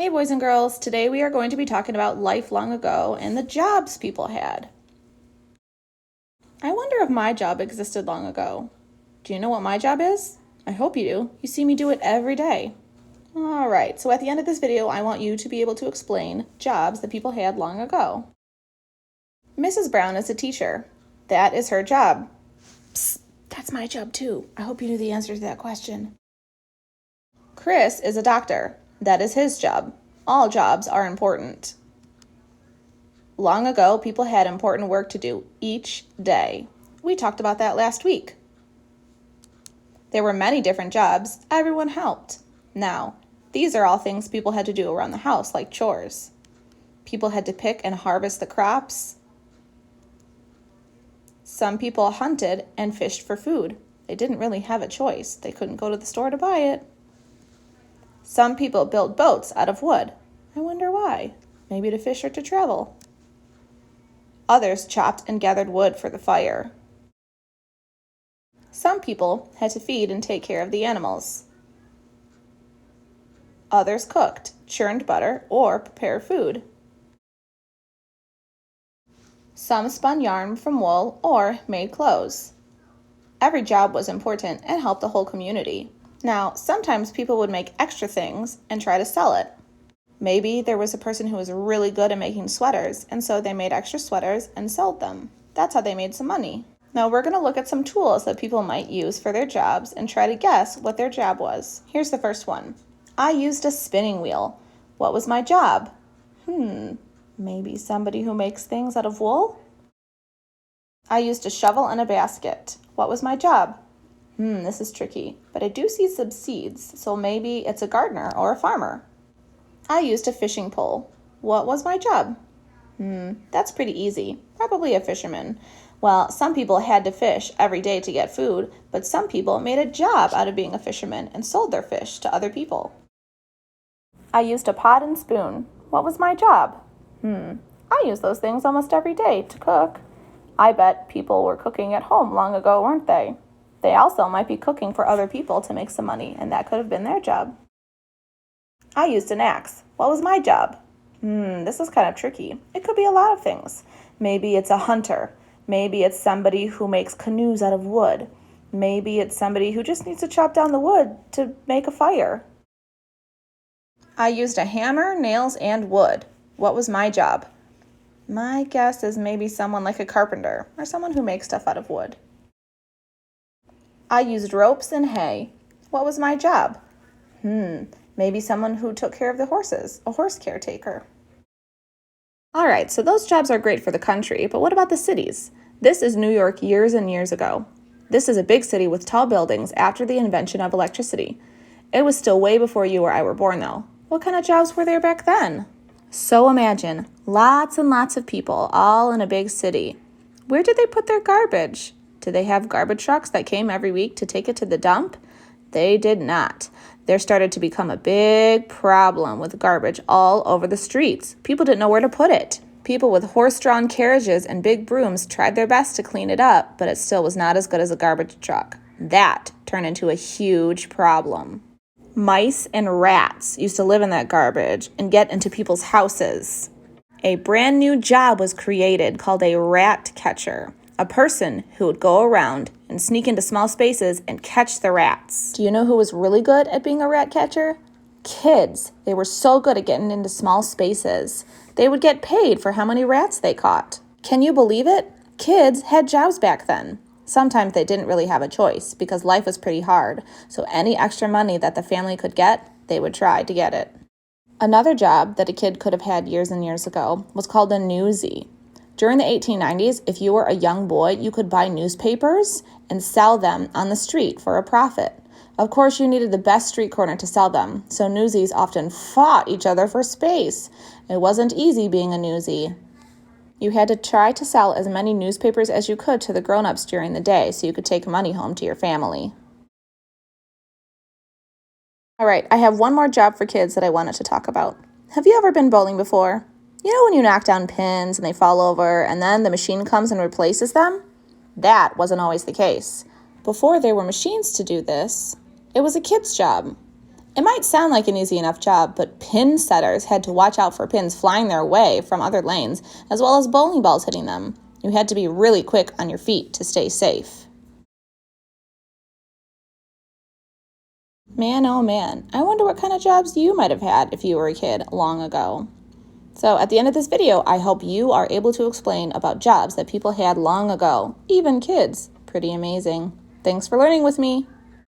Hey boys and girls, today we are going to be talking about life long ago and the jobs people had. I wonder if my job existed long ago. Do you know what my job is? I hope you do. You see me do it every day. Alright, so at the end of this video, I want you to be able to explain jobs that people had long ago. Mrs. Brown is a teacher. That is her job. Psst, that's my job too. I hope you knew the answer to that question. Chris is a doctor. That is his job. All jobs are important. Long ago, people had important work to do each day. We talked about that last week. There were many different jobs. Everyone helped. Now, these are all things people had to do around the house, like chores. People had to pick and harvest the crops. Some people hunted and fished for food. They didn't really have a choice. They couldn't go to the store to buy it. Some people built boats out of wood. I wonder why. Maybe to fish or to travel. Others chopped and gathered wood for the fire. Some people had to feed and take care of the animals. Others cooked, churned butter, or prepared food. Some spun yarn from wool or made clothes. Every job was important and helped the whole community. Now, sometimes people would make extra things and try to sell it. Maybe there was a person who was really good at making sweaters, and so they made extra sweaters and sold them. That's how they made some money. Now we're going to look at some tools that people might use for their jobs and try to guess what their job was. Here's the first one. I used a spinning wheel. What was my job? Maybe somebody who makes things out of wool? I used a shovel and a basket. What was my job? This is tricky, but I do see some seeds, so maybe it's a gardener or a farmer. I used a fishing pole. What was my job? That's pretty easy. Probably a fisherman. Well, some people had to fish every day to get food, but some people made a job out of being a fisherman and sold their fish to other people. I used a pot and spoon. What was my job? I use those things almost every day to cook. I bet people were cooking at home long ago, weren't they? They also might be cooking for other people to make some money, and that could have been their job. I used an axe. What was my job? This is kind of tricky. It could be a lot of things. Maybe it's a hunter. Maybe it's somebody who makes canoes out of wood. Maybe it's somebody who just needs to chop down the wood to make a fire. I used a hammer, nails, and wood. What was my job? My guess is maybe someone like a carpenter or someone who makes stuff out of wood. I used ropes and hay. What was my job? Maybe someone who took care of the horses, a horse caretaker. All right, so those jobs are great for the country, but what about the cities? This is New York years and years ago. This is a big city with tall buildings after the invention of electricity. It was still way before you or I were born, though. What kind of jobs were there back then? So imagine, lots and lots of people, all in a big city. Where did they put their garbage? Did they have garbage trucks that came every week to take it to the dump? They did not. There started to become a big problem with garbage all over the streets. People didn't know where to put it. People with horse-drawn carriages and big brooms tried their best to clean it up, but it still was not as good as a garbage truck. That turned into a huge problem. Mice and rats used to live in that garbage and get into people's houses. A brand new job was created called a rat catcher. A person who would go around and sneak into small spaces and catch the rats. Do you know who was really good at being a rat catcher? Kids. They were so good at getting into small spaces. They would get paid for how many rats they caught. Can you believe it? Kids had jobs back then. Sometimes they didn't really have a choice because life was pretty hard, so any extra money that the family could get, they would try to get it. Another job that a kid could have had years and years ago was called a newsie. During the 1890s, if you were a young boy, you could buy newspapers and sell them on the street for a profit. Of course, you needed the best street corner to sell them, so newsies often fought each other for space. It wasn't easy being a newsie. You had to try to sell as many newspapers as you could to the grown-ups during the day so you could take money home to your family. All right, I have one more job for kids that I wanted to talk about. Have you ever been bowling before? You know when you knock down pins and they fall over and then the machine comes and replaces them? That wasn't always the case. Before there were machines to do this, it was a kid's job. It might sound like an easy enough job, but pin setters had to watch out for pins flying their way from other lanes, as well as bowling balls hitting them. You had to be really quick on your feet to stay safe. Man, oh man, I wonder what kind of jobs you might have had if you were a kid long ago. So at the end of this video, I hope you are able to explain about jobs that people had long ago, even kids. Pretty amazing. Thanks for learning with me.